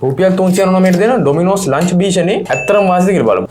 රුපියල් 399ට දෙන Domino's lunch භීෂණේ ඇත්තටම වාසිද කියලා බලමු.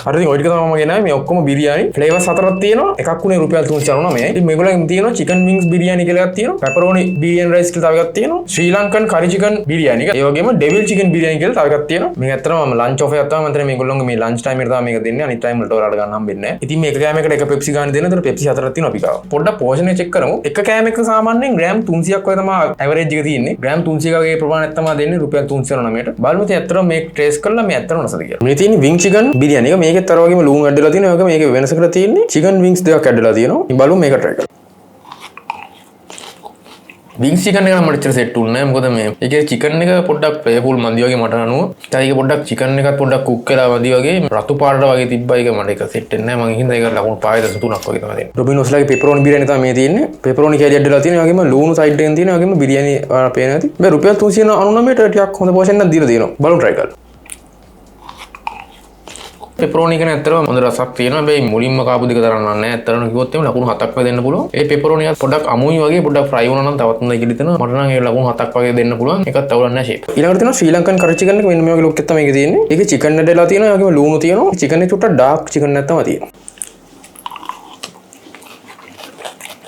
හරි ඉතින් ඔය ටික තමයි මම ගෙනාවේ. මේ ඔක්කොම බිරියානි ෆ්ලේවර්ස් හතරක් තියෙනවා. එකක් උනේ රුපියල් 399යි. ඉතින් මේගොල්ලන් තියෙනවා චිකන් වින්ග්ස් බිරියානි කියලා එකක් තියෙනවා. පෙපරෝනි බිරියානි රයිස් කියලා තව එකක් තියෙනවා. ශ්‍රී ලංකන් කරි චිකන් බිරියානි එක. ඒ වගේම ඩෙවිල් චිකන් බිරියානි කියලා තව එකක් තියෙනවා. මේක ඇත්තටම මම ලන්ච් ඔෆර් එකක් තමයි මම හිතන්නේ මේගොල්ලෝගේ මේ ලන්ච් ටයිම් එකට තමයි මේක දෙන්නේ. අනිත් ටයිම් වලට ඔයාලට ගන්න හම්බෙන්නේ නැහැ. ඉතින් මේක කෑමකට එක පෙප්සි ගන්න දෙන්න. ඒතර පෙප්සි හතරක් තියෙනවා අපි ගාව. පොඩ්ඩක් පෝෂණය චෙක් කරමු. එක කෑමක සාමාන්‍යයෙන් ග්‍රෑම් 300ක් වගේ තමයි ඇවරේජ් එක තියෙන්නේ. ග්‍රෑම් 300ක වගේ ප්‍රමාණයක් තමයි දෙන්නේ රුපියල් 399ට. බලමු ඉතින් ඇත්තටම මේක ට්‍රේස් කරලා මේ ඇත්තටම නැසද කියලා. මේ තියෙන්නේ විං චිකන් බිරියානි එක. මේකෙත් අර වගේම ලුණු ඇඩ්ඩලා තියෙනවා. ඒක මේකේ වෙනසකට තියෙන්නේ චිකන් වින්ග්ස් දෙකක් ඇඩ්ඩලා තියෙනවා. ඉතින් බලමු මේක try කරමු. වින්ග්ස් චිකන් එක නම් මට ඉතින් සෙට් වුණේ නැහැ. මොකද මේ ඒකේ චිකන් එක පොඩ්ඩක් ප්‍රේෆුල් මන්දි වගේ මට අනුව. ඒක පොඩ්ඩක් චිකන් එකත් පොඩ්ඩක් කුක් කරලා මන්දි වගේ රතු පාටට වගේ තිබ්බා. ඒක මට ඒක සෙට් වෙන්නේ නැහැ. මම හින්දා ඒක ලකුණු 5.3ක් වගේ තමයි දෙන්නේ. ඩොමිනෝස් ලගේ පෙපරෝනි බිරියානි තමයි මේ තියෙන්නේ. පෙපරෝනි කෑලි ඇඩ්ඩලා තියෙනවා. ඒ වගේම ලුණු සයිඩ් එකෙන් තියෙනවා. ඒ වගේම බිරියානි පේන ඇති. මේ රුපියල් 399ට ටිකක් හොඳ පෝෂන් එකක් දීලා තියෙනවා. බලමු try කරලා. පෙපරෝනි එක ඇත්තටම හොඳ රසක් තියෙනවා. හැබැයි මුලින්ම කාපු දෙක තරම් නැහැ. ඇත්තටම කිව්වොත් එimhe ලකුණු 7ක් වගේ දෙන්න පුළුවන්. ඒ පෙපරෝනි එක පොඩ්ඩක් අමුයි වගේ පොඩ්ඩක් ෆ්‍රයි වුණා නම් තවත් හොඳයි කියලා හිතෙනවා. මට නම් ඒ ලකුණු 7ක් වගේ දෙන්න පුළුවන්. ඒකත් අවුලක් නැහැ ෂේප්. ඊළඟට තියෙනවා ශ්‍රී ලංකන් කරි චිකන් එක. මෙන්න මේ වගේ ලුක් එක තමයි මේකේ තියෙන්නේ. ඒකේ චිකන් ඇඩලා තියෙනවා. ඒ වගේම ලුණු තියෙනවා. චිකන් එක චුට්ටක් ඩාර්ක් චිකන් එකක් තමයි තියෙන්නේ.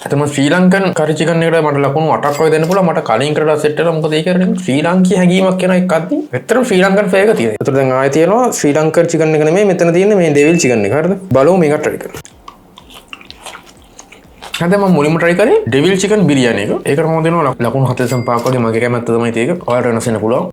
ඇත්තම ශ්‍රී ලංකන් කරි චිකන් එකට මට ලකුණු 8ක් වගේ දෙන්න පුළුවන්. මට කලින් කරලා සෙට් වෙලා මොකද ඒක කරන්නේ ශ්‍රී ලංකීය හැඟීමක් වෙන එකක් අද්දි. ඇත්තටම ශ්‍රී ලංකන් ෆ්ලේවර් එක තියෙනවා. ඒතර දැන් ආයෙ තියෙනවා ශ්‍රී ලංකන් චිකන් එක නෙමෙයි මෙතන තියෙන්නේ මේ ඩෙවිල් චිකන් එක. හරිද? බලමු මේක try කරමු. හරිද මම මුලින්ම try කරේ ඩෙවිල් චිකන් බිරියානි එක. ඒකට මම දෙනවා ලකුණු 7.5ක් වගේ මගේ කැමැත්ත තමයි ඒක. ඔයාලට වෙනස් වෙන්න පුළුවන්.